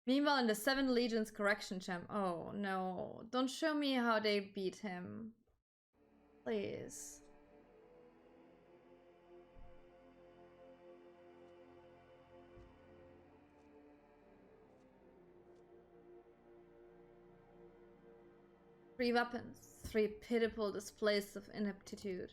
Meanwhile, in the 7 Legions correction champ. Oh no, don't show me how they beat him. Please. Three weapons, 3 pitiful displays of ineptitude.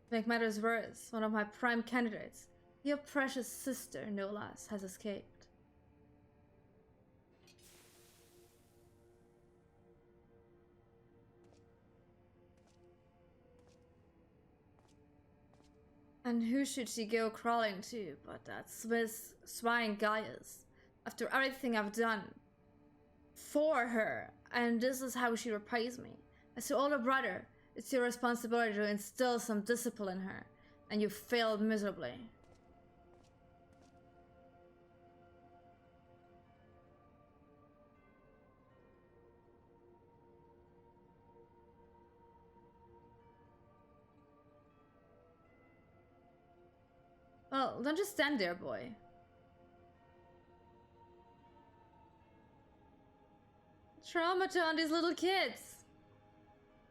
To make matters worse, one of my prime candidates, your precious sister, no less, has escaped. And who should she go crawling to but that Swiss swine Gaius? After everything I've done for her, and this is how she repays me. As your older brother, it's your responsibility to instill some discipline in her, and you failed miserably. Well, don't just stand there, boy. Trauma on these little kids.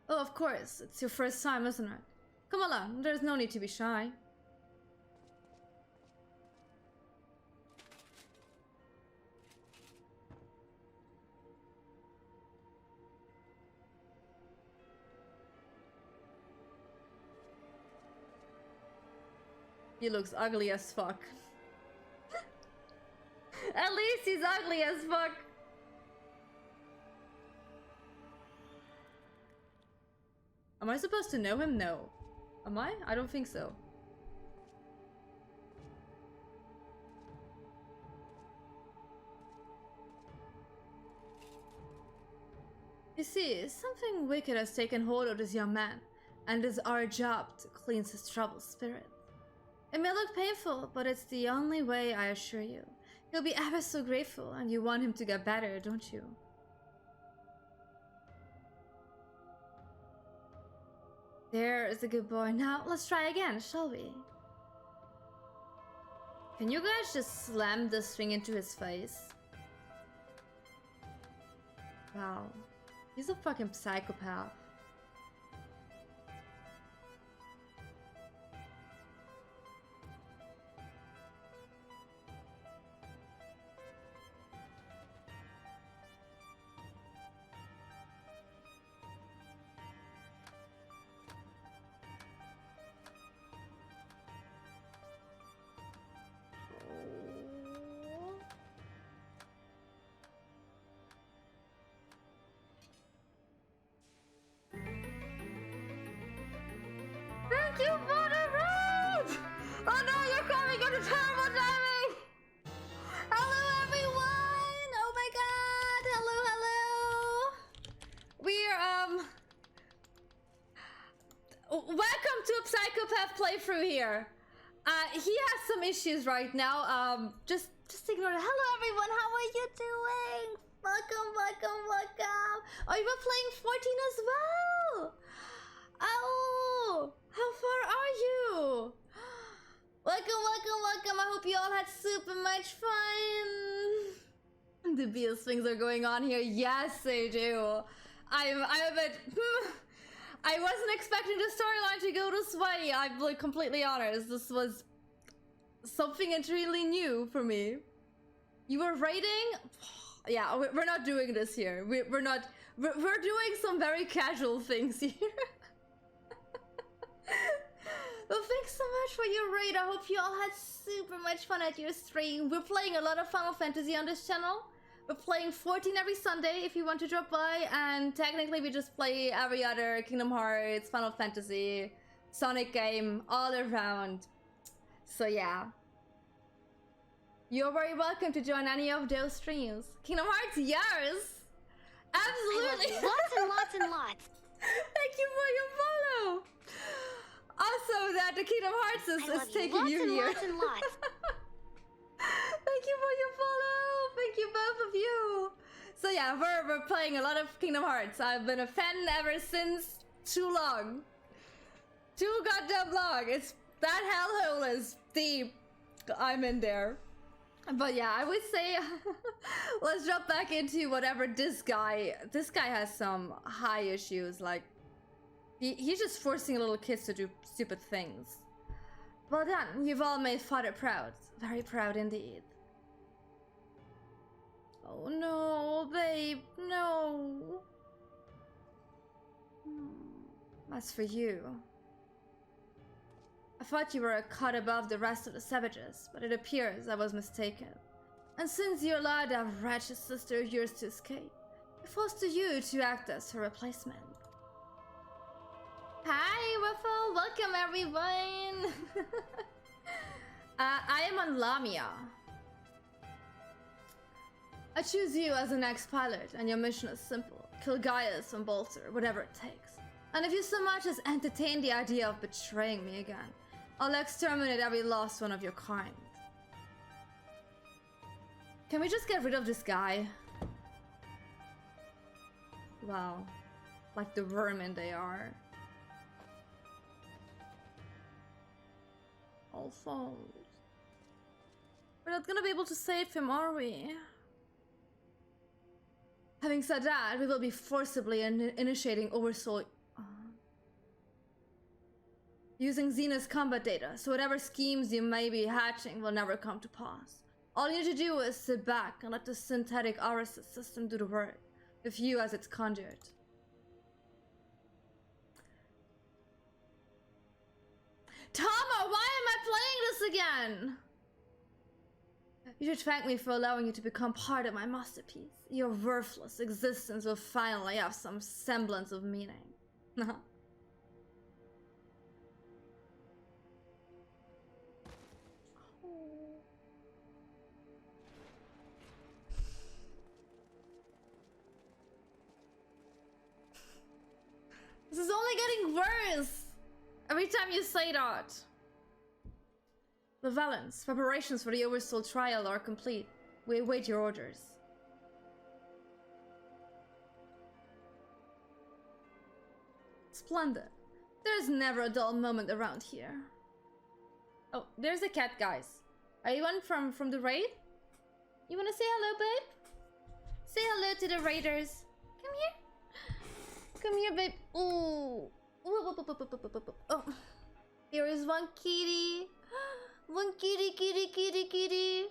Oh, of course, it's your first time, isn't it? Come along, there's no need to be shy. He looks ugly as fuck. At least he's ugly as fuck. Am I supposed to know him? No. Am I? I don't think so. You see, something wicked has taken hold of this young man, and it is our job to cleanse his troubled spirit. It may look painful, but it's the only way, I assure you. He'll be ever so grateful, and you want him to get better, don't you? There is a good boy. Now, let's try again, shall we? Can you guys just slam this thing into his face? Wow. He's a fucking psychopath. Thank you for the road! Oh no, you're coming on a terrible timing! Hello everyone! Oh my god! Hello, hello! We're welcome to a psychopath playthrough here. He has some issues right now. Just ignore it. Hello everyone, how are you doing? Welcome, welcome, welcome. Oh, you were playing 14 as well. Oh, how far are you? Welcome, welcome, welcome. I hope you all had super much fun. The BS things are going on here. Yes, they do. I'm a bit... I wasn't expecting the storyline to go this way. I'm like completely honest. This was something entirely new for me. You were raiding? Yeah, we're not doing this here. We're not... We're doing some very casual things here. Well, thanks so much for your raid. I hope you all had super much fun at your stream. We're playing a lot of Final Fantasy on this channel. We're playing 14 every Sunday if you want to drop by, and technically we just play every other Kingdom Hearts, Final Fantasy, Sonic game all around. So yeah. You're very welcome to join any of those streams. Kingdom Hearts, yours! Absolutely! I love you. Lots and lots and lots. Thank you for your follow! Also, that the Kingdom Hearts is taking you here. Lots and lots. Thank you for your follow! Thank you, both of you! So yeah, we're playing a lot of Kingdom Hearts. I've been a fan ever since too long. Too goddamn long. It's that hellhole is deep. I'm in there. But yeah, I would say let's jump back into whatever this guy has some high issues. Like he's just forcing little kids to do stupid things. Well done, you've all made father proud. Very proud indeed. Oh no, babe, no. As for you, I thought you were a cut above the rest of the savages, but it appears I was mistaken. And since you allowed that wretched sister of yours to escape, I foster you to act as her replacement. Hi, Waffle! Welcome, everyone! I am on Lamia. I choose you as the next pilot, and your mission is simple. Kill Gaius and Bolter, whatever it takes. And if you so much as entertain the idea of betraying me again, I'll exterminate every last one of your kind. Can we just get rid of this guy? Wow. Like the vermin they are. All phones. We're not gonna be able to save him, are we? Having said that, we will be forcibly initiating Oversoul using Xena's combat data, so whatever schemes you may be hatching will never come to pass. All you need to do is sit back and let the synthetic aura system do the work, with you as its conduit. Tama, why am I playing this again? You should thank me for allowing you to become part of my masterpiece. Your worthless existence will finally have some semblance of meaning. This is only getting worse every time you say that. The Valence, preparations for the Oversoul trial are complete. We await your orders. Splendid. There's never a dull moment around here. Oh, there's a cat, guys. Are you one from the raid? You wanna say hello, babe? Say hello to the raiders. Come here. Come here, babe. Ooh. Oh. Here is one kitty. One kitty, kitty, kitty, kitty.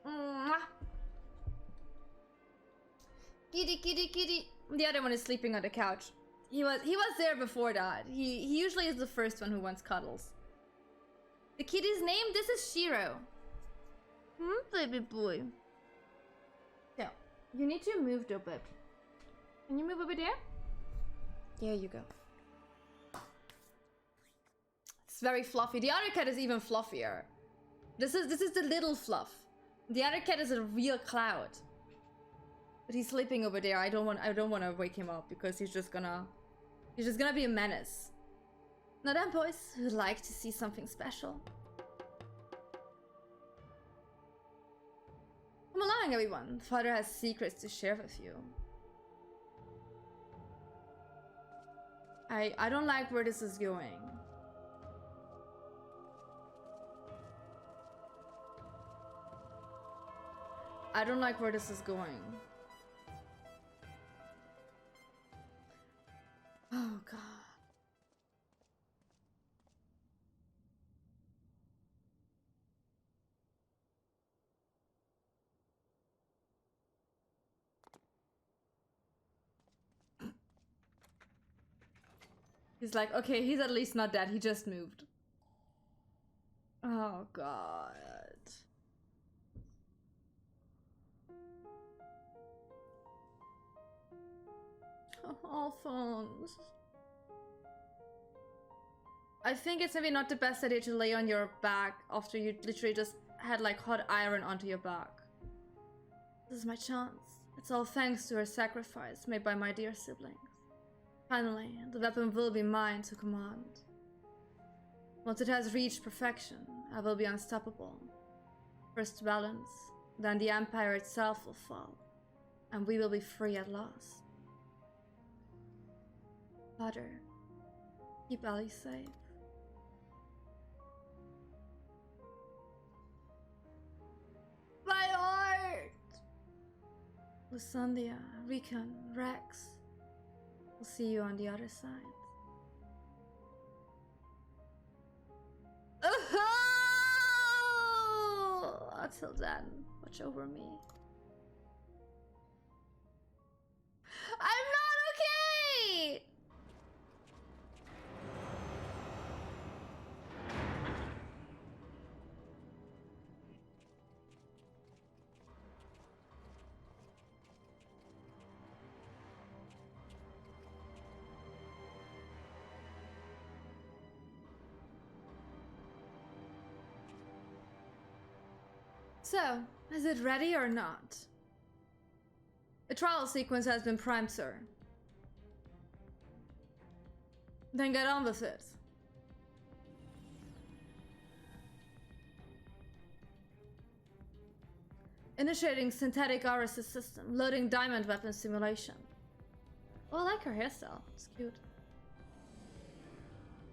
Mwah. Kitty, kitty, kitty. The other one is sleeping on the couch. He was there before that. He usually is the first one who wants cuddles. The kitty's name? This is Shiro. Baby boy. Yeah. You need to move though, babe. Can you move over there? There you go. It's very fluffy. The other cat is even fluffier. This is the little fluff. The other cat is a real cloud. But he's sleeping over there. I don't want to wake him up because he's just gonna be a menace. Now then, boys, who'd like to see something special? Come along, everyone. Father has secrets to share with you. I don't like where this is going. I don't like where this is going. Oh, God. He's like, okay, he's at least not dead. He just moved. Oh, God. All phones. I think it's maybe not the best idea to lay on your back after you literally just had like hot iron onto your back. This is my chance. It's all thanks to her sacrifice made by my dear siblings. Finally, the weapon will be mine to command. Once it has reached perfection, I will be unstoppable. First balance, then the Empire itself will fall. and we will be free at last. Father, keep Ellie safe. My heart! Lusandia, Recon, Rex. We'll see you on the other side. Until then, watch over me. I'm not okay! So, is it ready or not? The trial sequence has been primed, sir. Then get on with it. Initiating synthetic RSS system, loading diamond weapon simulation. Oh, I like her hairstyle. It's cute.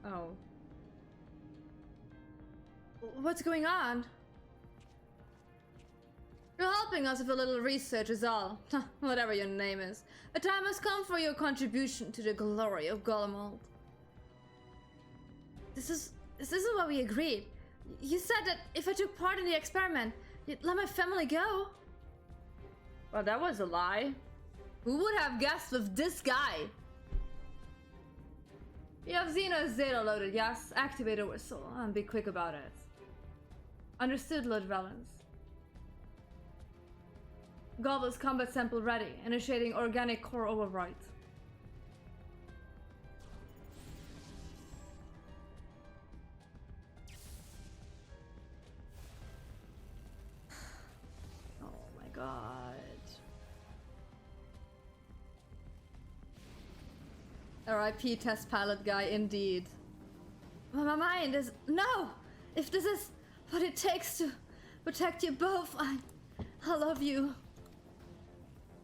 Oh. What's going on? You're helping us with a little research is all. Whatever your name is. The time has come for your contribution to the glory of Golemold. This isn't what we agreed. You said that if I took part in the experiment, you'd let my family go. Well, that was a lie. Who would have guessed with this guy? You have Xeno's data loaded, yes? Activate a whistle and be quick about it. Understood, Lord Valens. Gobble's combat sample ready, initiating organic core override. Oh my god. RIP test pilot guy, indeed. Well, my mind is... No! If this is what it takes to protect you both, I love you.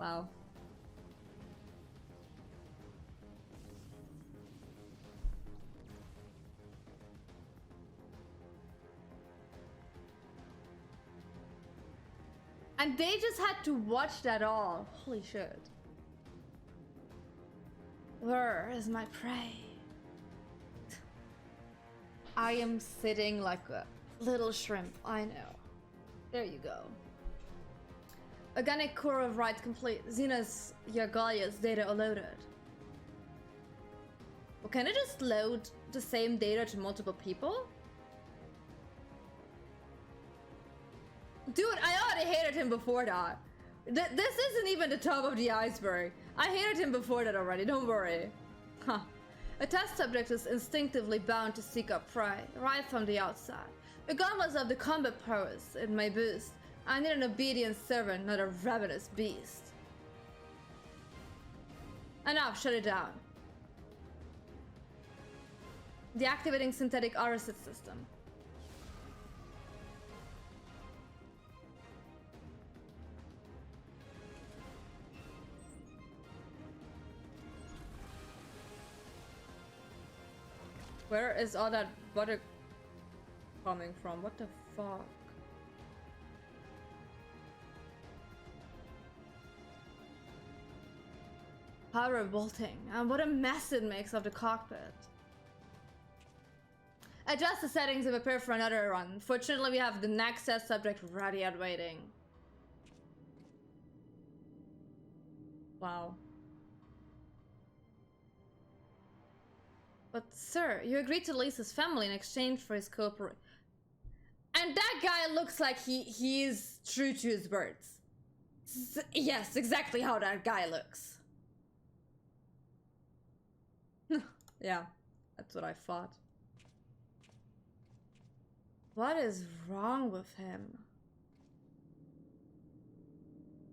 Wow. And they just had to watch that all. Holy shit. Where is my prey? I am sitting like a little shrimp, I know. There you go. Organic core of right complete. Xena's Yargalia's data are loaded. Well, can it just load the same data to multiple people? Dude, I already hated him before that. This isn't even the top of the iceberg. I hated him before that already, don't worry. Huh. A test subject is instinctively bound to seek up prey, right from the outside. Regardless of the combat prowess it may boost, I need an obedient servant, not a ravenous beast. Enough, shut it down. Deactivating synthetic RSS system. Where is all that butter coming from? What the fuck? How revolting, and what a mess it makes of the cockpit. Adjust the settings and prepare for another run. Fortunately, we have the next test subject ready and waiting. Wow. But sir, you agreed to lease his family in exchange for his cooperation. And that guy looks like he is true to his words. Yes, exactly how that guy looks. Yeah, that's what I thought. What is wrong with him?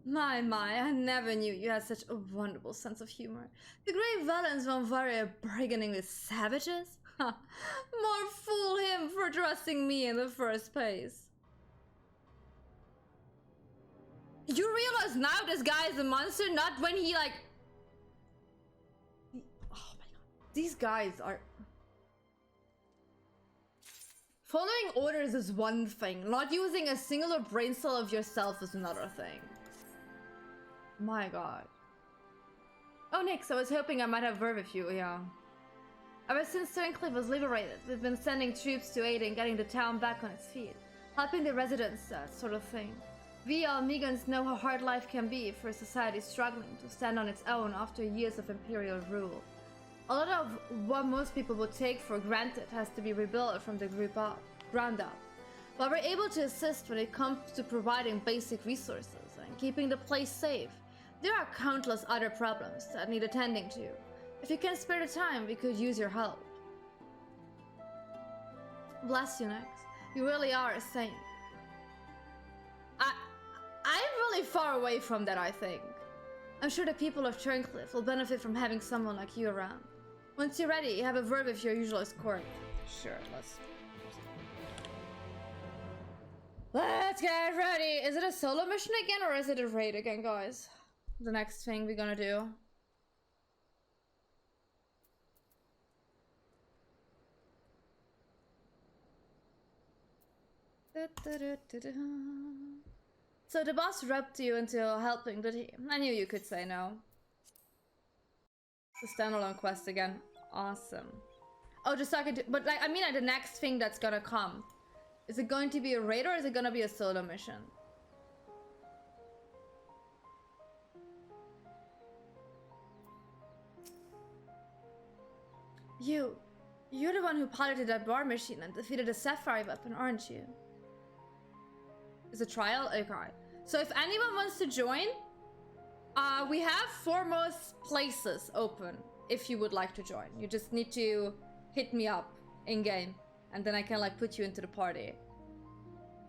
My, I never knew you had such a wonderful sense of humor. The great Valens von Varia bargaining with savages? More fool him for trusting me in the first place. You realize now this guy is a monster, not when he like... Oh my god. These guys are... Following orders is one thing. Not using a singular brain cell of yourself is another thing. My god. Oh, Nix, I was hoping I might have word with you, yeah. Ever since Turncliffe was liberated, we've been sending troops to aid in getting the town back on its feet. Helping the residents, that sort of thing. We Almegans know how hard life can be for a society struggling to stand on its own after years of imperial rule. A lot of what most people would take for granted has to be rebuilt from the ground up. But we're able to assist when it comes to providing basic resources and keeping the place safe. There are countless other problems that need attending to. If you can spare the time, we could use your help. Bless you, Nex. You really are a saint. I'm really far away from that, I think. I'm sure the people of Turncliffe will benefit from having someone like you around. Once you're ready, have a word with your usual escort. Sure, let's get ready. Is it a solo mission again or is it a raid again, guys? The next thing we're gonna do. So the boss roped you into helping, did he? I knew you could say no. The standalone quest again. Awesome. Oh, just talking to, but like, I mean, like the next thing that's gonna come. Is it going to be a raid or is it gonna be a solo mission? You're the one who piloted that bar machine and defeated the Sapphire weapon, aren't you? Is a trial? Okay. So if anyone wants to join, we have foremost places open if you would like to join. You just need to hit me up in game and then I can like put you into the party.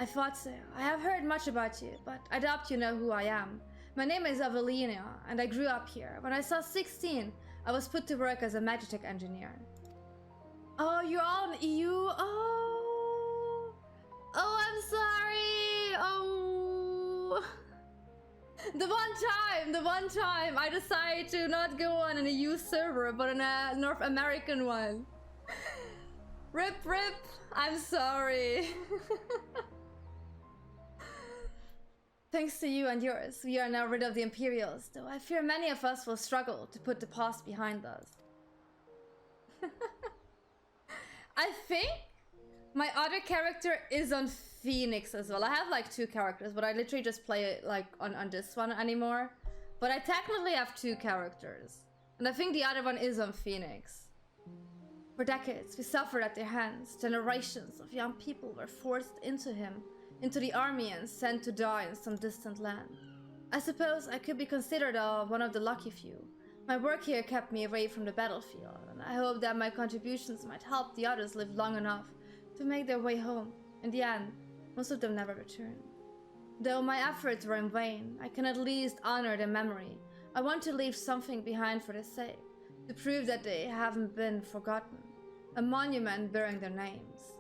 I thought so. I have heard much about you, but I doubt you know who I am. My name is Evelina and I grew up here. When I was 16, I was put to work as a Magitech engineer. Oh, you're all you. Oh, I'm sorry. Oh. The one time I decided to not go on an EU server, but on a North American one. Rip, I'm sorry. Thanks to you and yours, we are now rid of the Imperials, though I fear many of us will struggle to put the past behind us. I think my other character is on Phoenix as well. I have like 2 characters, but I literally just play it like on this one anymore. But I technically have 2 characters. And I think the other one is on Phoenix. For decades, we suffered at their hands. Generations of young people were forced into the army and sent to die in some distant land. I suppose I could be considered one of the lucky few. My work here kept me away from the battlefield, and I hope that my contributions might help the others live long enough to make their way home. In the end, most of them never returned. Though my efforts were in vain, I can at least honor their memory. I want to leave something behind for their sake, to prove that they haven't been forgotten. A monument bearing their names.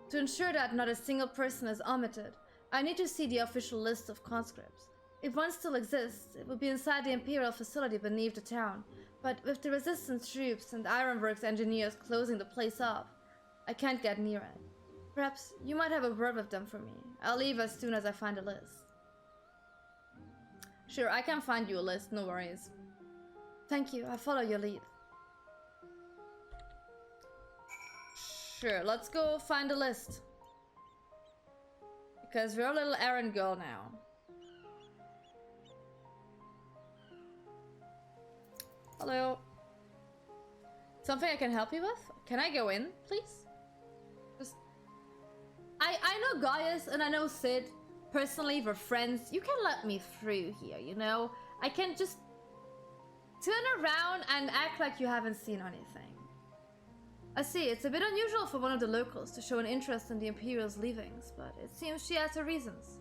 To ensure that not a single person is omitted, I need to see the official list of conscripts. If one still exists, it would be inside the Imperial facility beneath the town, but with the resistance troops and ironworks engineers closing the place off, I can't get near it. Perhaps you might have a word with them for me. I'll leave as soon as I find a list. Sure, I can find you a list, no worries. Thank you, I follow your lead. Sure, let's go find a list. Because we're a little errand girl now. Hello. Something I can help you with? Can I go in, please? Just... I know Gaius and I know Sid. Personally, we're friends. You can let me through here, you know? I can just turn around and act like you haven't seen anything. I see, it's a bit unusual for one of the locals to show an interest in the Imperial's leavings, but it seems she has her reasons.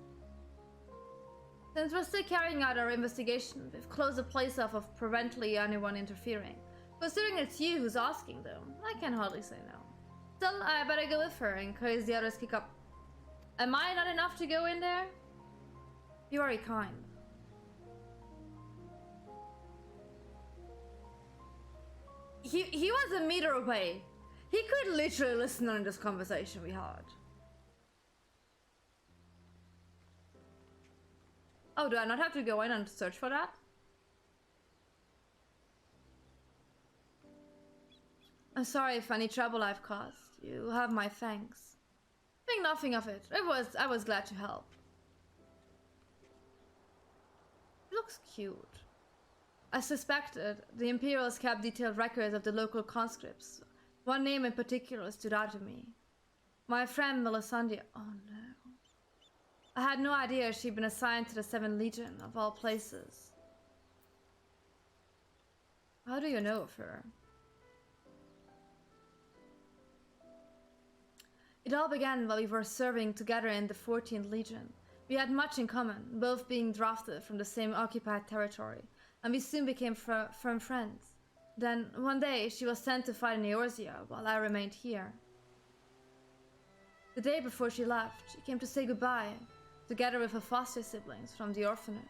Since we're still carrying out our investigation, we've closed the place off of preventing anyone interfering. Considering it's you who's asking, though, I can hardly say no. Still, I better go with her in case the others kick up. Am I not enough to go in there? You're very kind. He was a meter away. He could literally listen on this conversation we had. Oh, do I not have to go in and search for that? I'm sorry if any trouble I've caused. You have my thanks. Think nothing of it. I was glad to help. It looks cute. As suspected, the Imperials kept detailed records of the local conscripts. One name in particular stood out to me. My friend Melisandre. Oh no. I had no idea she'd been assigned to the 7th Legion, of all places. How do you know of her? It all began while we were serving together in the 14th Legion. We had much in common, both being drafted from the same occupied territory, and we soon became firm friends. Then, one day, she was sent to fight in Eorzea, while I remained here. The day before she left, she came to say goodbye, together with her foster siblings from the orphanage.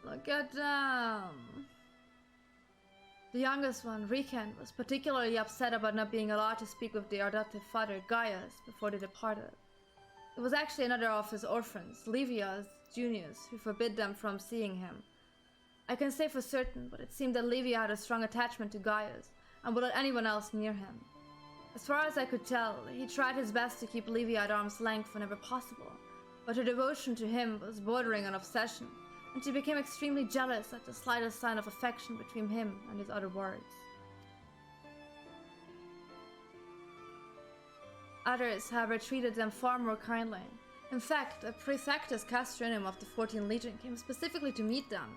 Look at them. The youngest one, Riken, was particularly upset about not being allowed to speak with their adoptive father, Gaius, before they departed. It was actually another of his orphans, Livia's juniors, who forbid them from seeing him. I can say for certain, but it seemed that Livia had a strong attachment to Gaius, and would let anyone else near him. As far as I could tell, he tried his best to keep Livia at arm's length whenever possible, but her devotion to him was bordering on obsession, and she became extremely jealous at the slightest sign of affection between him and his other wards. Others, however, treated them far more kindly. In fact, a Praefectus Castrinum of the 14th Legion came specifically to meet them.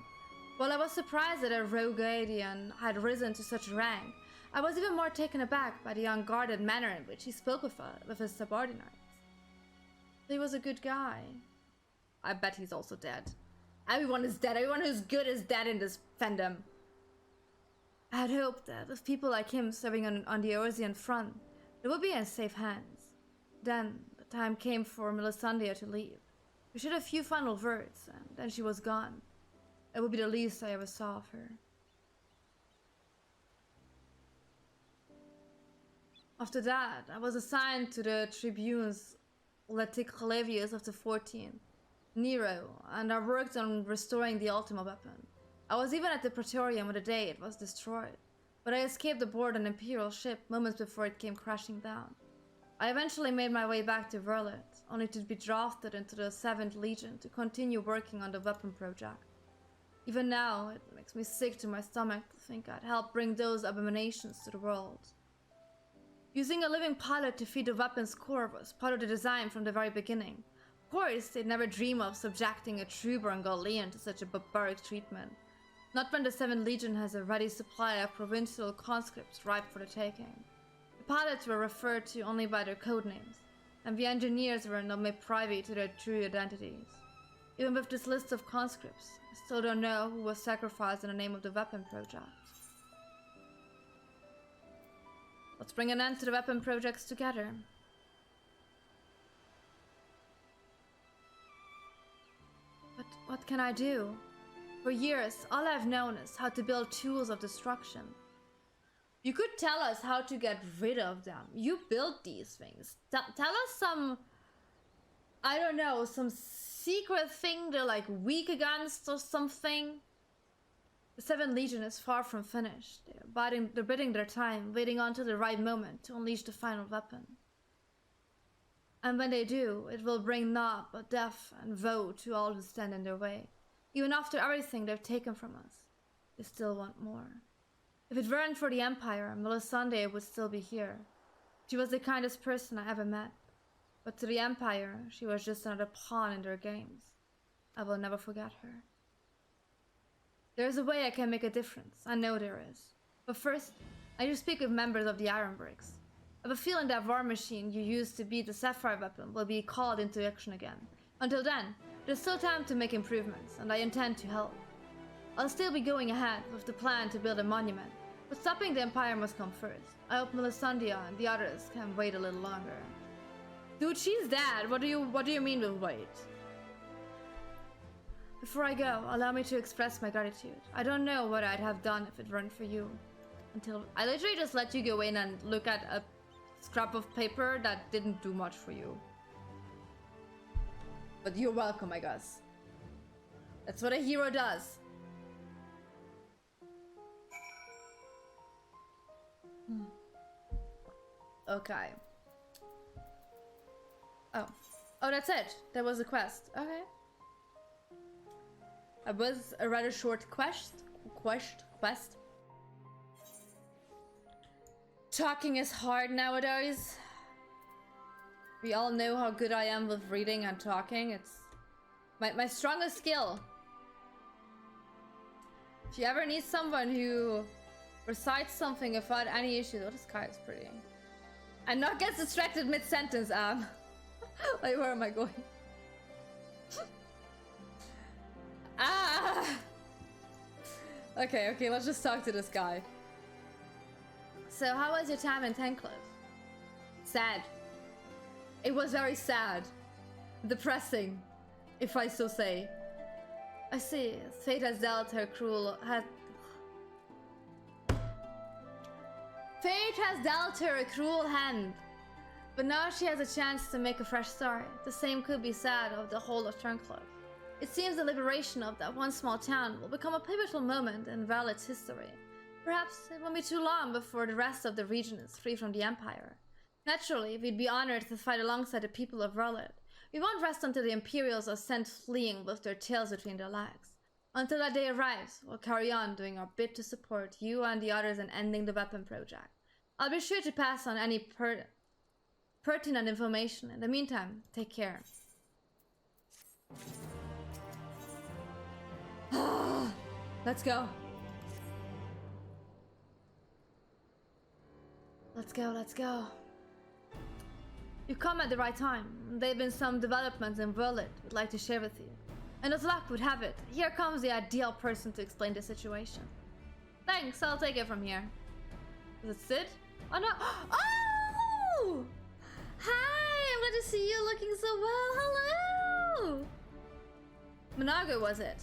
While I was surprised that a rogue Gaedian had risen to such rank, I was even more taken aback by the unguarded manner in which he spoke with his subordinates. He was a good guy. I bet he's also dead. Everyone is dead. Everyone who's good is dead in this fandom. I had hoped that with people like him serving on the Eorzean front, it would be in safe hands. Then the time came for Melisandre to leave. We shared a few final words, and then she was gone. It would be the least I ever saw of her. After that, I was assigned to the tribunes Leticlevius of the 14th. Nero, and I worked on restoring the Ultima weapon. I was even at the Praetorium on the day it was destroyed, but I escaped aboard an Imperial ship moments before it came crashing down. I eventually made my way back to Werlyt, only to be drafted into the 7th Legion to continue working on the weapon project. Even now, it makes me sick to my stomach to think I'd helped bring those abominations to the world. Using a living pilot to feed the weapon's core was part of the design from the very beginning. Of course, they'd never dream of subjecting a true-born Gaulean to such a barbaric treatment. Not when the 7th Legion has a ready supply of provincial conscripts ripe for the taking. The pilots were referred to only by their codenames, and the engineers were not made privy to their true identities. Even with this list of conscripts, I still don't know who was sacrificed in the name of the weapon project. Let's bring an end to the weapon projects together. But what can I do? For years, all I've known is how to build tools of destruction. You could tell us how to get rid of them. You built these things. Tell us some, I don't know, some secret thing they're like weak against or something. The 7th Legion is far from finished. They're biding their time, waiting until the right moment to unleash the final weapon. And when they do, it will bring naught but death and woe to all who stand in their way. Even after everything they've taken from us, they still want more. If it weren't for the Empire, Melisandre would still be here. She was the kindest person I ever met. But to the Empire, she was just another pawn in their games. I will never forget her. There's a way I can make a difference. I know there is. But first, I need to speak with members of the Ironbricks. I have a feeling that war machine you used to beat the Sapphire weapon will be called into action again. Until then, there's still time to make improvements, and I intend to help. I'll still be going ahead with the plan to build a monument, but stopping the Empire must come first. I hope Melisandre and the others can wait a little longer. Dude, she's dead. What do you mean with wait? Before I go, allow me to express my gratitude. I don't know what I'd have done if it weren't for you. Until I literally just let you go in and look at a scrap of paper that didn't do much for you. But you're welcome, I guess. That's what a hero does. Okay. Oh, that's it. That was a quest. Okay. It was a rather short quest. Talking is hard nowadays. We all know how good I am with reading and talking. It's my strongest skill. If you ever need someone who recites something without any issues. Oh, this guy is pretty. And not gets distracted mid-sentence, like, where am I going? Okay, let's just talk to this guy. So, how was your time in Tencliff? Sad. It was very sad. Depressing, if I so say. I see. Fate has dealt her Fate has dealt her a cruel hand. But now she has a chance to make a fresh start. The same could be said of the whole of Turncliff. It seems the liberation of that one small town will become a pivotal moment in Werlyt's history. Perhaps it won't be too long before the rest of the region is free from the Empire. Naturally, we'd be honored to fight alongside the people of Werlyt. We won't rest until the Imperials are sent fleeing with their tails between their legs. Until that day arrives, we'll carry on doing our bit to support you and the others in ending the weapon project. I'll be sure to pass on any pertinent information. In the meantime, take care. Let's go. Let's go. You come at the right time. There have been some developments in Werlyt we'd like to share with you. And as luck would have it, here comes the ideal person to explain the situation. Thanks, I'll take it from here. Is it Sid? Oh no! Oh! Hi, I'm glad to see you looking so well. Hello! Monago, was it?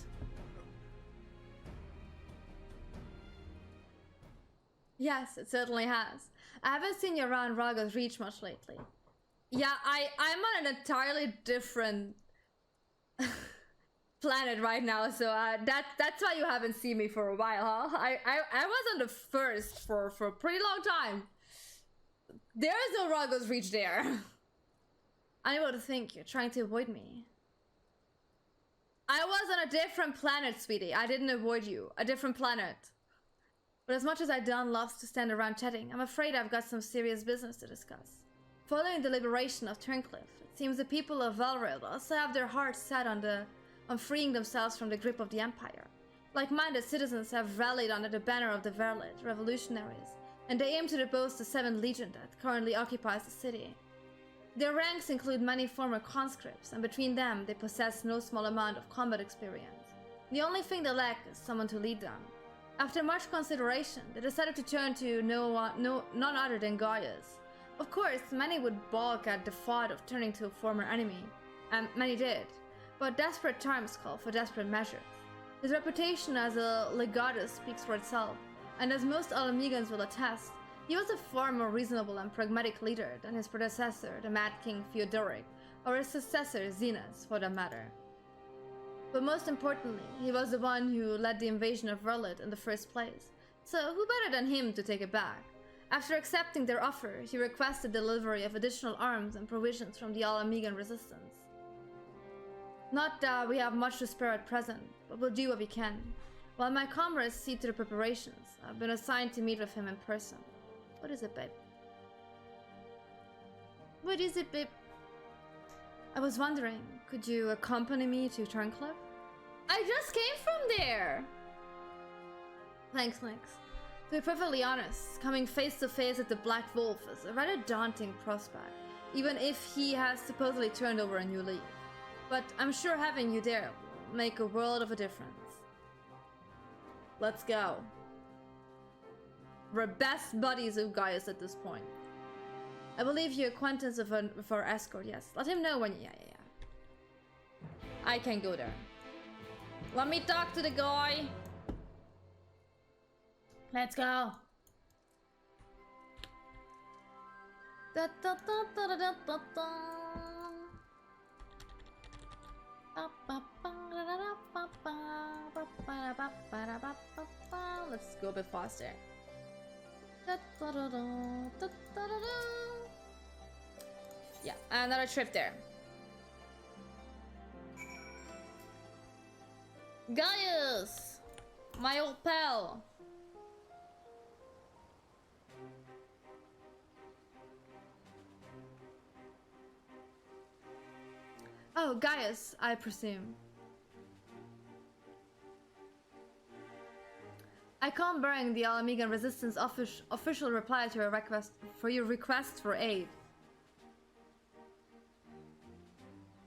Yes, it certainly has. I haven't seen you around Raga's Reach much lately. Yeah, I'm on an entirely different planet right now, so that's why you haven't seen me for a while, huh? I was on the first for a pretty long time. There is no Raga's Reach there. I know what to think. You're trying to avoid me. I was on a different planet, sweetie. I didn't avoid you. A different planet. But as much as Don loves to stand around chatting, I'm afraid I've got some serious business to discuss. Following the liberation of Turncliff, it seems the people of Werlyt also have their hearts set on freeing themselves from the grip of the Empire. Like-minded citizens have rallied under the banner of the Werlyt revolutionaries, and they aim to depose the 7th Legion that currently occupies the city. Their ranks include many former conscripts, and between them they possess no small amount of combat experience. The only thing they lack is someone to lead them. After much consideration, they decided to turn to none other than Gaius. Of course, many would balk at the thought of turning to a former enemy, and many did, but desperate times call for desperate measures. His reputation as a legatus speaks for itself, and as most Alamegans will attest, he was a far more reasonable and pragmatic leader than his predecessor, the Mad King Theodoric, or his successor, Zenas, for that matter. But most importantly, he was the one who led the invasion of Werlyt in the first place, so who better than him to take it back? After accepting their offer, he requested delivery of additional arms and provisions from the Alamegan resistance. Not that we have much to spare at present, but we'll do what we can. While my comrades see to the preparations, I've been assigned to meet with him in person. What is it, babe? What is it, babe? I was wondering, could you accompany me to Turncliff? I just came from there! Thanks, Lynx. To be perfectly honest, coming face to face with the Black Wolf is a rather daunting prospect, even if he has supposedly turned over a new leaf. But I'm sure having you there will make a world of a difference. Let's go. We're best buddies of Gaius at this point. I believe you're acquaintance of our escort, yes. Let him know when... Yeah. I can go there. Let me talk to the guy. Let's go. Da, da, da, da, da, da, da, da. Let's go a bit faster. Yeah, another trip there. Gaius! My old pal! Oh, Gaius, I presume. I come bearing the Alamigan Resistance official reply to your request for aid.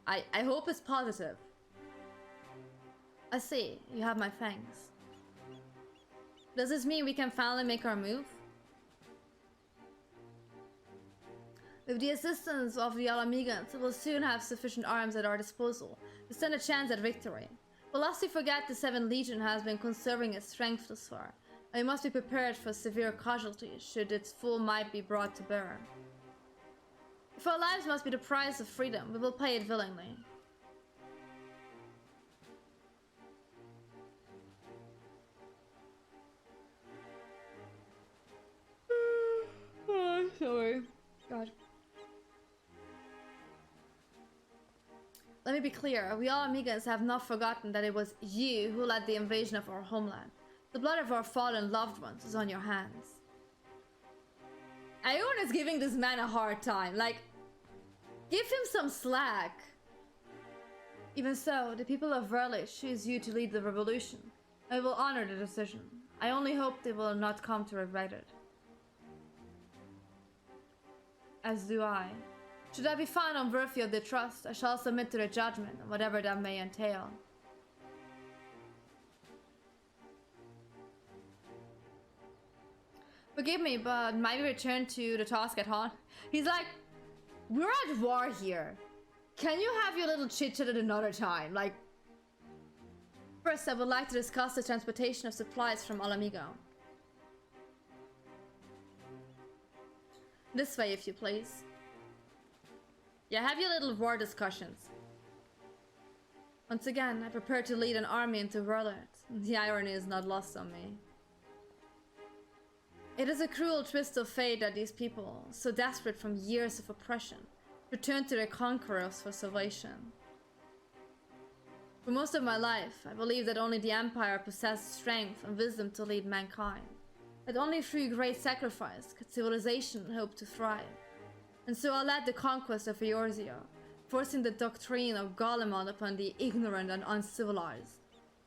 I hope it's positive. I see, you have my thanks. Does this mean we can finally make our move? With the assistance of the Alamigans, we will soon have sufficient arms at our disposal to stand a chance at victory. But lest we forget, the 7th Legion has been conserving its strength thus far, and we must be prepared for severe casualties should its full might be brought to bear. If our lives must be the price of freedom, we will pay it willingly. Oh, sorry. God. Let me be clear, we all Amigans have not forgotten that it was you who led the invasion of our homeland. The blood of our fallen loved ones is on your hands. Everyone is giving this man a hard time, like, give him some slack. Even so, the people of Werlyt choose you to lead the revolution. I will honor the decision. I only hope they will not come to regret it. As do I. Should I be found unworthy of their trust, I shall submit to their judgment, whatever that may entail. Forgive me, but might we return to the task at hand? He's like, we're at war here. Can you have your little chit-chat at another time? Like, first I would like to discuss the transportation of supplies from Alamigo. This way, if you please. Yeah, have your little war discussions. Once again, I prepare to lead an army into Werlyt. The irony is not lost on me. It is a cruel twist of fate that these people, so desperate from years of oppression, return to their conquerors for salvation. For most of my life, I believed that only the Empire possessed strength and wisdom to lead mankind. That only through great sacrifice could civilization hope to thrive. And so I led the conquest of Eorzea, forcing the doctrine of Golemon upon the ignorant and uncivilized.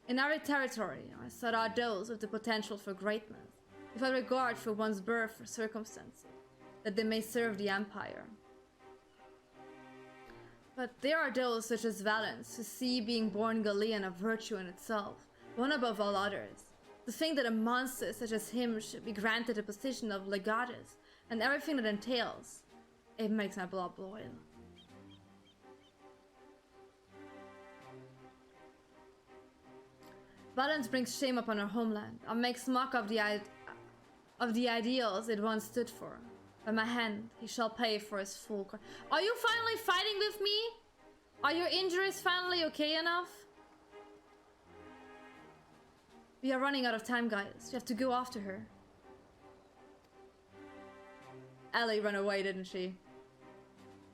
In every territory, I sought out those with the potential for greatness, without regard for one's birth or circumstances, that they may serve the Empire. But there are those such as Valens who see being born Galean a virtue in itself, one above all others. To think that a monster such as him should be granted a position of legatus and everything that entails, it makes my blood boil. Valens brings shame upon our homeland and makes mock of the ideals it once stood for. By my hand, he shall pay for his full cost. Are you finally fighting with me? Are your injuries finally okay enough? We are running out of time, guys. We have to go after her. Ellie ran away, didn't she?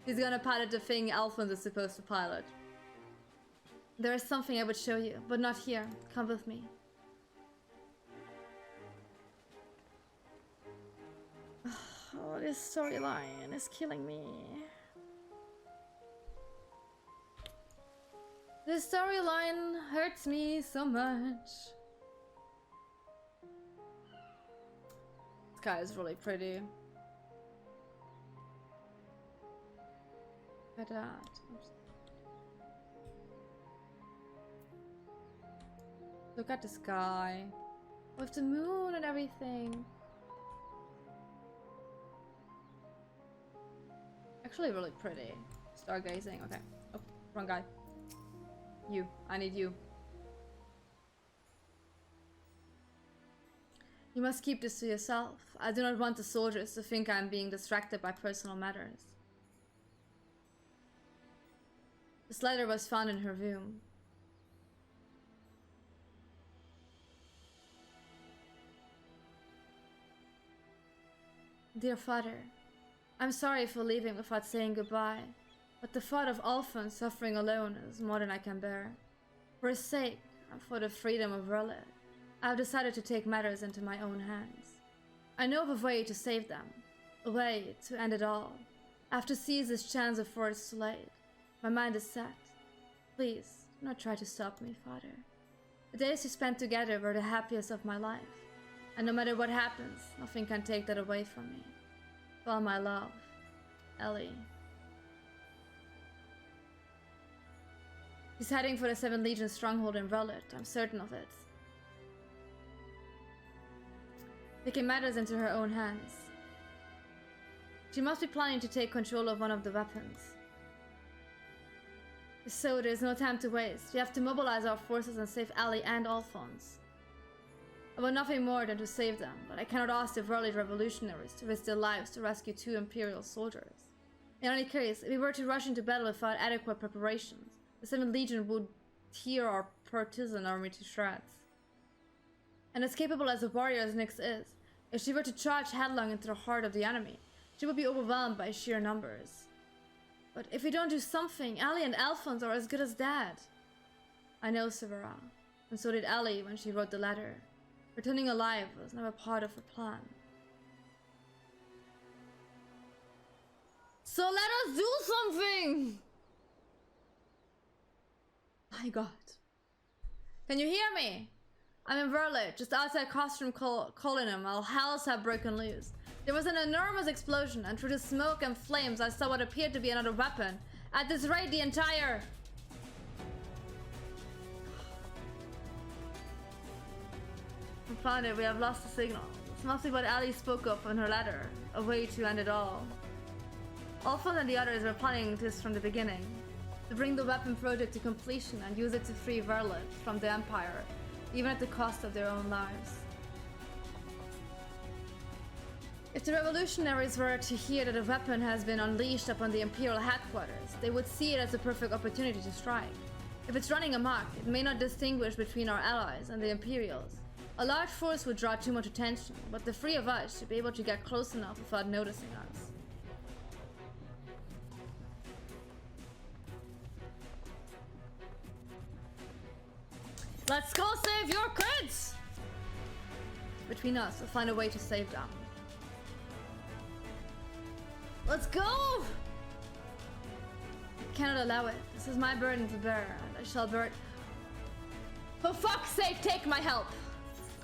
She's gonna pilot the thing Alphonse is supposed to pilot. There is something I would show you, but not here. Come with me. Oh, this storyline is killing me. This storyline hurts me so much. This guy is really pretty. Look at that. Oops. Look at the sky. With the moon and everything. Actually really pretty. Stargazing. Okay. Oh, wrong guy. You. I need you. You must keep this to yourself. I do not want the soldiers to think I am being distracted by personal matters. This letter was found in her room. Dear father, I'm sorry for leaving without saying goodbye, but the thought of Alphonse suffering alone is more than I can bear. For his sake, and for the freedom of Werlyt, I have decided to take matters into my own hands. I know of a way to save them, a way to end it all. I have to seize this chance before it's too late. My mind is set. Please, do not try to stop me, father. The days we spent together were the happiest of my life, and no matter what happens, nothing can take that away from me. With all my love, Ellie. He's heading for the 7th Legion stronghold in Werlyt, I'm certain of it. Taking matters into her own hands. She must be planning to take control of one of the weapons. So there's no time to waste. We have to mobilize our forces and save Ellie and Alphonse. I want nothing more than to save them, but I cannot ask the Werlyt revolutionaries to risk their lives to rescue 2 Imperial soldiers. In any case, if we were to rush into battle without adequate preparations, the 7th Legion would tear our partisan army to shreds. And as capable as a warrior as Nyx is, if she were to charge headlong into the heart of the enemy, she would be overwhelmed by sheer numbers. But if we don't do something, Ellie and Alphonse are as good as dead. I know, Severa, and so did Ellie when she wrote the letter. Returning alive was never part of her plan. So let us do something! My god. Can you hear me? I'm in Werlyt, just outside Costrum Colonum, while hells have broken loose. There was an enormous explosion, and through the smoke and flames I saw what appeared to be another weapon. At this rate, the entire... I found it, we have lost the signal. This must be what Ellie spoke of in her letter, a way to end it all. Alphonse and the others were planning this from the beginning, to bring the weapon project to completion and use it to free Werlyt from the Empire, even at the cost of their own lives. If the revolutionaries were to hear that a weapon has been unleashed upon the Imperial headquarters, they would see it as a perfect opportunity to strike. If it's running amok, it may not distinguish between our allies and the Imperials. A large force would draw too much attention, but the 3 of us should be able to get close enough without noticing us. Let's go save your kids! Between us, we'll find a way to save them. Let's go! I cannot allow it. This is my burden to bear, and I shall bear it. For fuck's sake, take my help!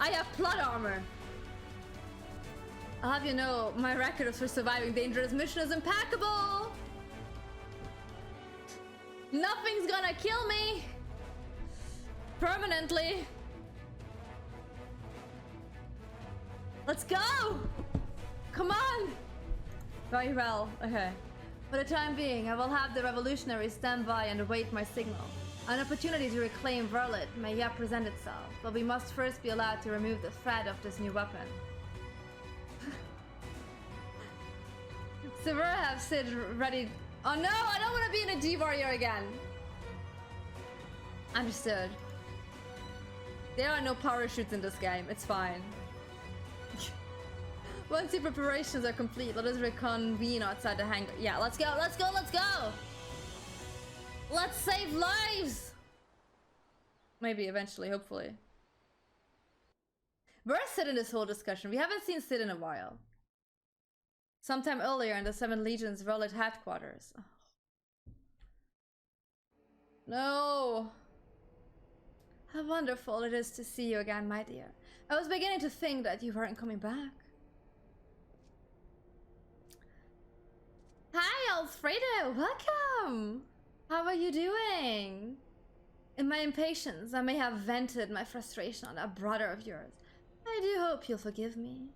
I have plot armor! I'll have you know, my record for surviving dangerous mission is impeccable! Nothing's gonna kill me! Permanently! Let's go! Come on! Very well, okay. For the time being, I will have the revolutionaries stand by and await my signal. An opportunity to reclaim Werlyt may yet present itself, but we must first be allowed to remove the threat of this new weapon. Severa have Sid ready. Oh no, I don't want to be in a D-Warrior again! Understood. There are no parachutes in this game, it's fine. Once the preparations are complete, let us reconvene outside the hangar. Yeah, let's go, let's go, let's go! Let's save lives! Maybe eventually, hopefully. Where's Sid in this whole discussion? We haven't seen Sid in a while. Sometime earlier in the 7th Legion's Werlyt headquarters. Oh. No! How wonderful it is to see you again, my dear. I was beginning to think that you weren't coming back. Hi, Alfredo! Welcome! How are you doing? In my impatience, I may have vented my frustration on that brother of yours. I do hope you'll forgive me.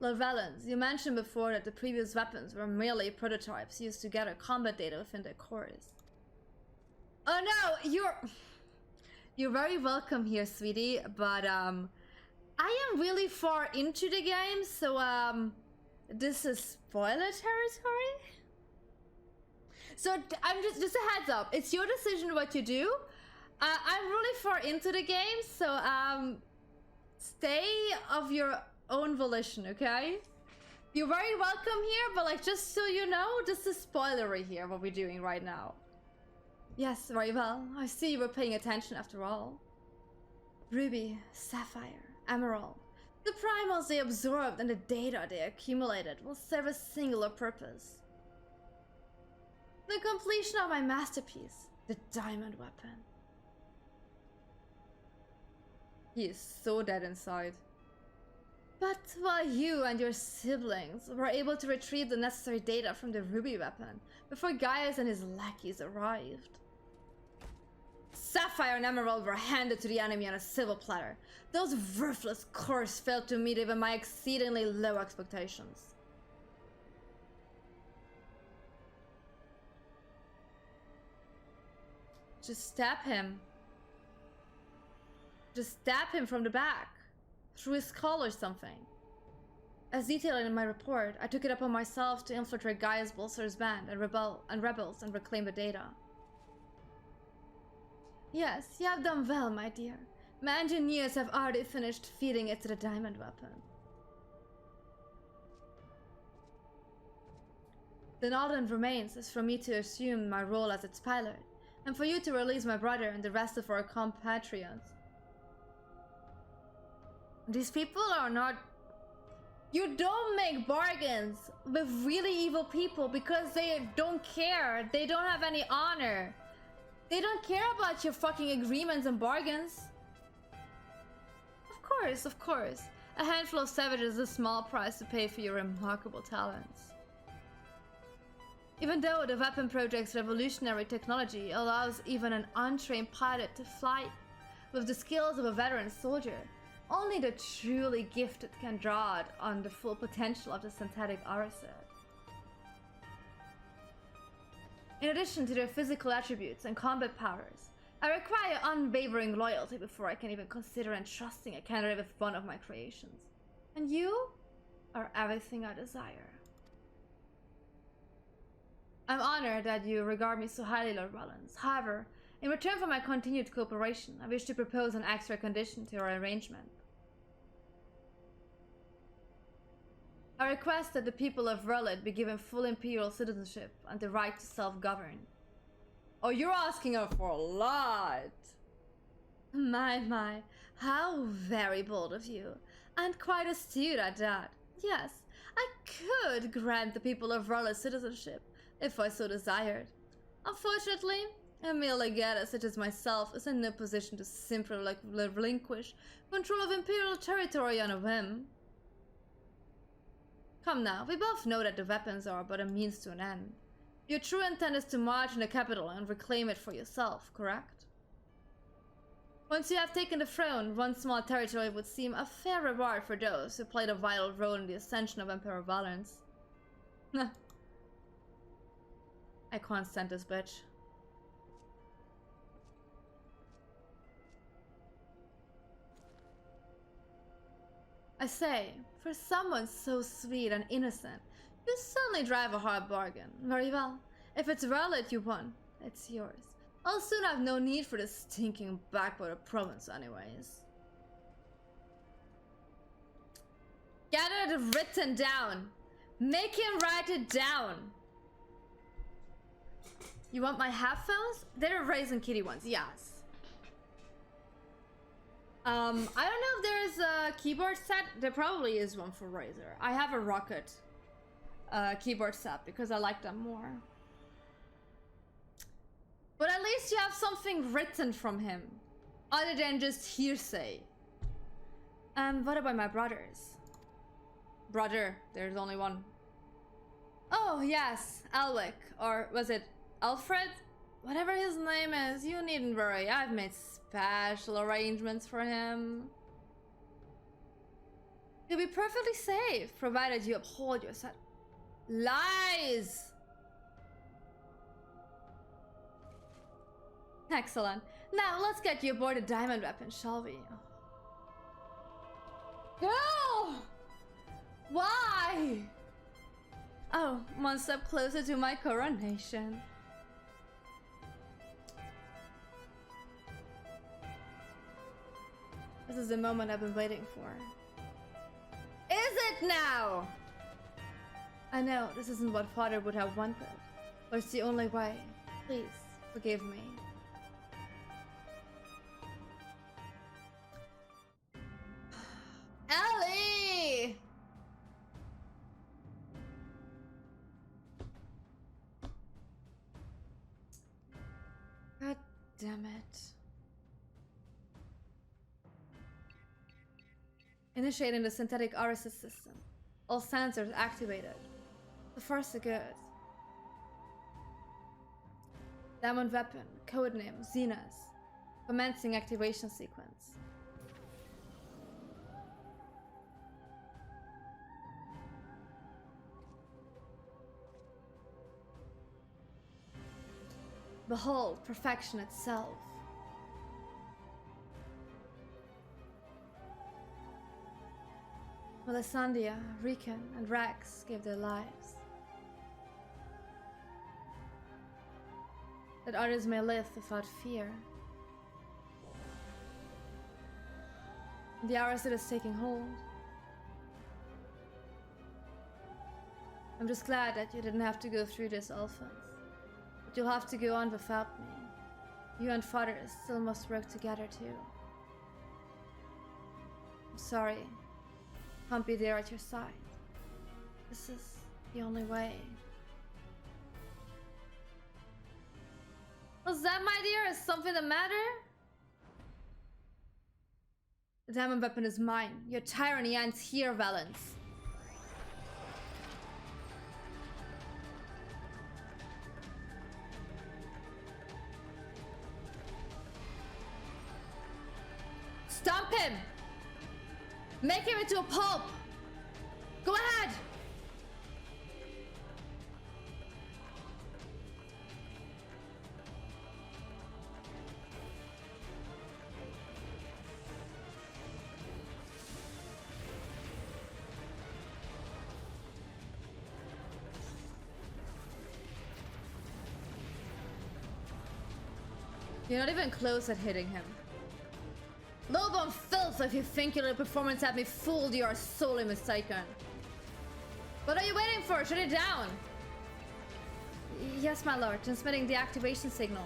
Lord Valens, you mentioned before that the previous weapons were merely prototypes used to gather combat data within their cores. Oh no, you're very welcome here, sweetie, but I am really far into the game, so this is spoiler territory. So I'm just a heads up, it's your decision what you do. I'm really far into the game, so stay of your own volition, okay? You're very welcome here, but like, just so you know, this is spoilery here, what we're doing right now. Yes, very well. I see you were paying attention after all. Ruby, sapphire, emerald. The primals they absorbed and the data they accumulated will serve a singular purpose. The completion of my masterpiece, the diamond weapon. He is so dead inside. But while you and your siblings were able to retrieve the necessary data from the ruby weapon before Gaius and his lackeys arrived, Sapphire and Emerald were handed to the enemy on a silver platter. Those worthless cores failed to meet even my exceedingly low expectations. Just stab him. Just stab him from the back. Through his skull or something. As detailed in my report, I took it upon myself to infiltrate Gaius Bolster's band and rebels and reclaim the data. Yes, you have done well, my dear. My engineers have already finished feeding it to the diamond weapon. Then all that remains is for me to assume my role as its pilot, and for you to release my brother and the rest of our compatriots. These people are not... You don't make bargains with really evil people because they don't care. They don't have any honor. They don't care about your fucking agreements and bargains. Of course. A handful of savages is a small price to pay for your remarkable talents. Even though the weapon project's revolutionary technology allows even an untrained pilot to fly with the skills of a veteran soldier, only the truly gifted can draw it on the full potential of the synthetic aura set. In addition to their physical attributes and combat powers, I require unwavering loyalty before I can even consider entrusting a candidate with one of my creations. And you are everything I desire. I'm honored that you regard me so highly, Lord Rollins. However, in return for my continued cooperation, I wish to propose an extra condition to our arrangement. I request that the people of Werlyt be given full imperial citizenship and the right to self-govern. Oh, you're asking her for a lot! My, how very bold of you, and quite astute at that. Yes, I could grant the people of Werlyt citizenship, if I so desired. Unfortunately, a mere legate such as myself is in no position to simply relinquish control of imperial territory on a whim. Come now, we both know that the weapons are but a means to an end. Your true intent is to march in the capital and reclaim it for yourself, correct? Once you have taken the throne, one small territory would seem a fair reward for those who played a vital role in the ascension of Emperor Valens. I can't stand this bitch. I say, for someone so sweet and innocent, you certainly drive a hard bargain. Very well. If it's Werlyt you want, it's yours. I'll soon have no need for this stinking backward province anyways. Get it written down. Make him write it down. You want my headphones? They're Raisin Kitty ones, yes. I don't know if there's a keyboard set. There probably is one for Razer. I have a Rocket keyboard set because I like them more. But at least you have something written from him, other than just hearsay. What about my brothers? Brother, there's only one. Oh yes, Elwick, or was it Alfred? Whatever his name is, you needn't worry. I've made special arrangements for him. He'll be perfectly safe, provided you uphold your set. Lies! Excellent. Now let's get you aboard a diamond weapon, shall we? Girl! Why? Oh, one step closer to my coronation. This is the moment I've been waiting for. Is it now? I know this isn't what Father would have wanted, but it's the only way. Please, forgive me. Ellie! God damn it. Initiating the synthetic RSS system. All sensors activated. So far so good. Diamond weapon, codename Xenas. Commencing activation sequence. Behold, perfection itself. Melisandre, Riken, and Rex gave their lives, that others may live without fear. The hours that is taking hold. I'm just glad that you didn't have to go through this, Alphonse. But you'll have to go on without me. You and Father still must work together too. I'm sorry. Can't be there at your side. This is the only way. Was that, my dear? Is something the matter? The diamond weapon is mine. Your tyranny ends here, Valence. Stomp him! Make him into a pulp! Go ahead! You're not even close at hitting him. Low-born filth, if you think your little performance had me fooled, you are sorely mistaken. What are you waiting for? Shut it down! Yes, my lord. Transmitting the activation signal.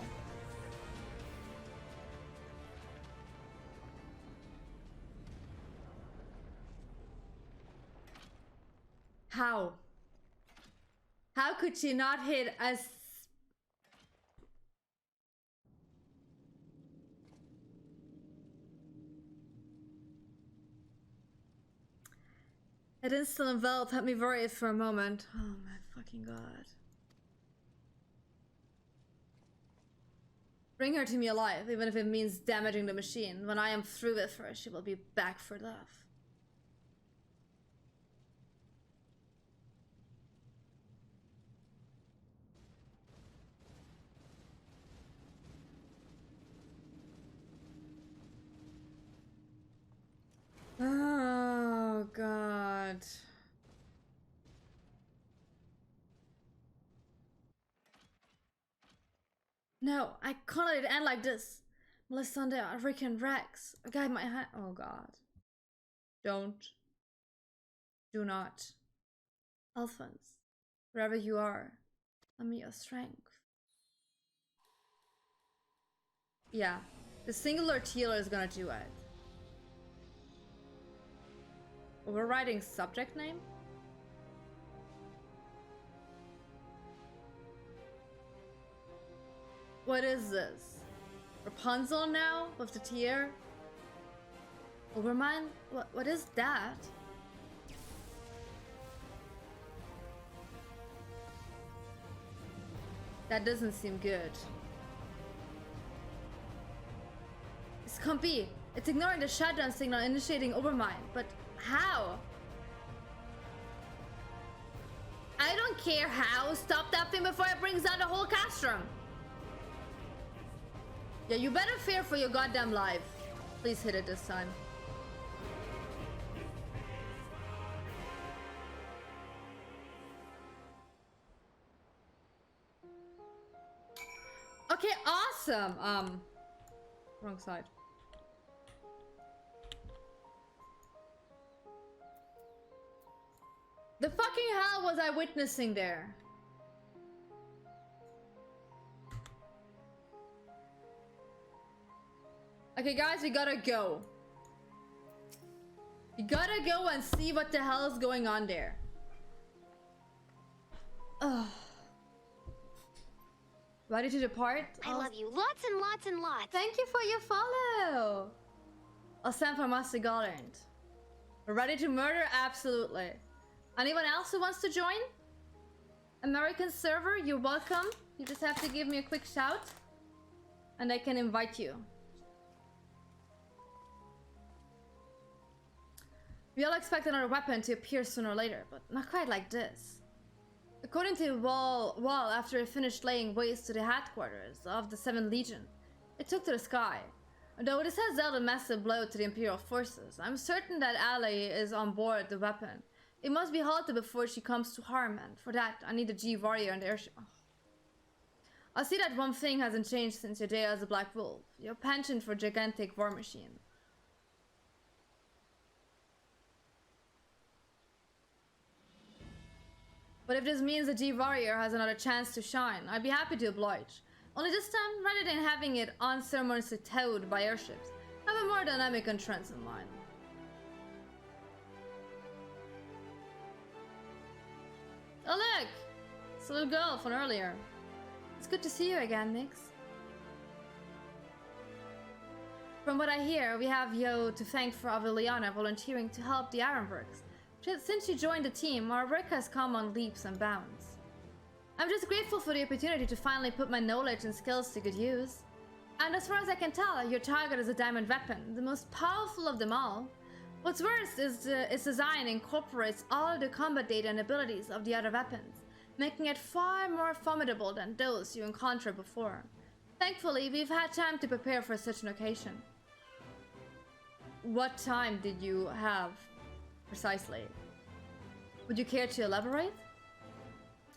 How? How could she not hit us? That instant envelop had me worried for a moment. Oh my fucking god. Bring her to me alive, even if it means damaging the machine. When I am through with her, she will be back for love. Oh god. No, I can't let it end like this. Melisandre, Riken, Rex, guide my hand. Oh god. Don't. Do not. Alphonse, wherever you are, lend me your strength. Yeah, the singular healer is gonna do it. Overriding subject name? What is this? Rapunzel now with the tear? Overmind? What is that? That doesn't seem good. This can't be. It's ignoring the shutdown signal, initiating overmind, but how? I don't care how. Stop that thing before it brings down the whole castrum. Yeah, you better fear for your goddamn life. Please hit it this time. Okay, awesome. Wrong side. The fucking hell was I witnessing there? Okay, guys, we gotta go. We gotta go and see what the hell is going on there. Ugh. Ready to depart? I love you lots and lots and lots. Thank you for your follow. I'll send for Master Garland. Ready to murder? Absolutely. Anyone else who wants to join? American server, you're welcome. You just have to give me a quick shout and I can invite you. We all expect another weapon to appear sooner or later, but not quite like this. According to Wall, after it finished laying waste to the headquarters of the 7th Legion, it took to the sky. Though this has dealt a massive blow to the Imperial forces, I'm certain that Ali is on board the weapon. It must be halted before she comes to harm, and for that, I need a G warrior in the airship. Oh. I see that one thing hasn't changed since your day as a Black Wolf. Your penchant for gigantic war machine. But if this means the G warrior has another chance to shine, I'd be happy to oblige. Only this time, rather than having it unceremoniously towed by airships, have a more dynamic entrance in mind. Oh look! It's a little girl from earlier. It's good to see you again, Nix. From what I hear, we have Yo to thank for Aviliana volunteering to help the Ironworks. Since she joined the team, our work has come on leaps and bounds. I'm just grateful for the opportunity to finally put my knowledge and skills to good use. And as far as I can tell, your target is a diamond weapon, the most powerful of them all. What's worse is its design incorporates all the combat data and abilities of the other weapons, making it far more formidable than those you encountered before. Thankfully, we've had time to prepare for such an occasion. What time did you have? Precisely. Would you care to elaborate?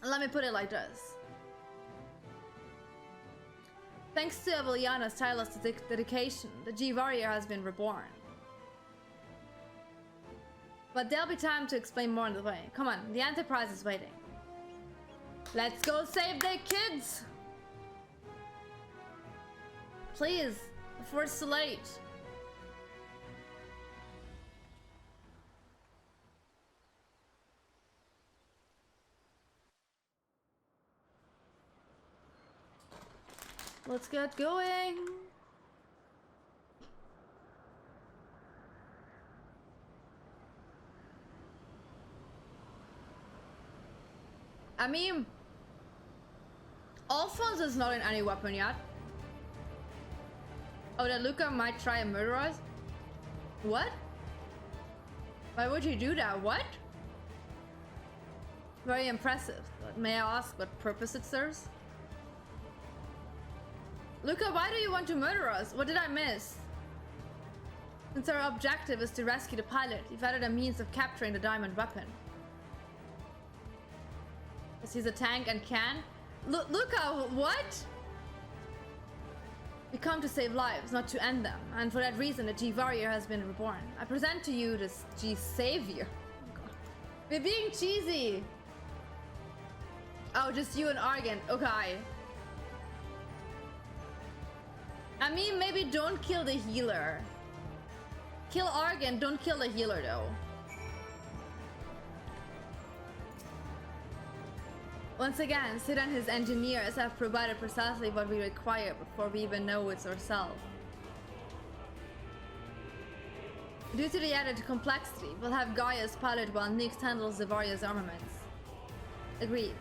Let me put it like this. Thanks to Aviliana's tireless dedication, the G Warrior has been reborn. But there'll be time to explain more on the way. Come on, the Enterprise is waiting. Let's go save the kids! Please, before it's too late. Let's get going. I mean, Alphonse is not in any weapon yet. Oh, that Luca might try and murder us? What? Why would you do that? What? Very impressive, but may I ask what purpose it serves? Luca, why do you want to murder us? What did I miss? Since our objective is to rescue the pilot, you've added a means of capturing the diamond weapon. Because he's a tank and can? Luca, what? We come to save lives, not to end them. And for that reason, the G Warrior has been reborn. I present to you this G Savior. Oh God. We're being cheesy. Oh, just you and Argan. Okay. I mean, maybe don't kill the healer. Kill Argan, don't kill the healer though. Once again, Sid and his engineers have provided precisely what we require before we even know it's ourselves. Due to the added complexity, we'll have Gaia's pilot while Nyx handles the various armaments. Agreed.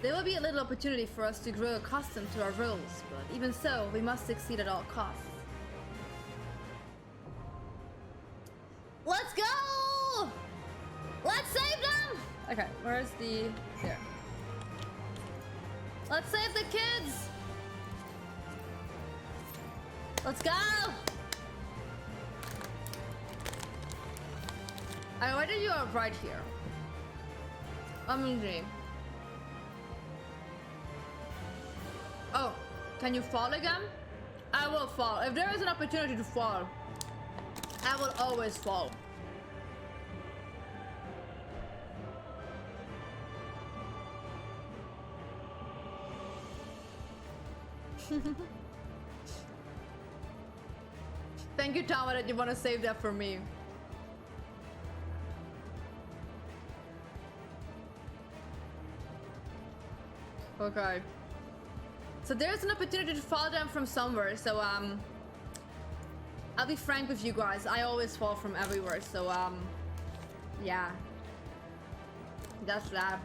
There will be a little opportunity for us to grow accustomed to our roles, but even so, we must succeed at all costs. Let's go! Let's save them! Okay, where's the... there. Let's save the kids! Let's go! I why did you are right here? OMG. Oh, can you fall again? I will fall. If there is an opportunity to fall, I will always fall. Thank you, Tama, that you want to save that for me. Okay. So there's an opportunity to fall down from somewhere, so I'll be frank with you guys, I always fall from everywhere, so yeah. That's that.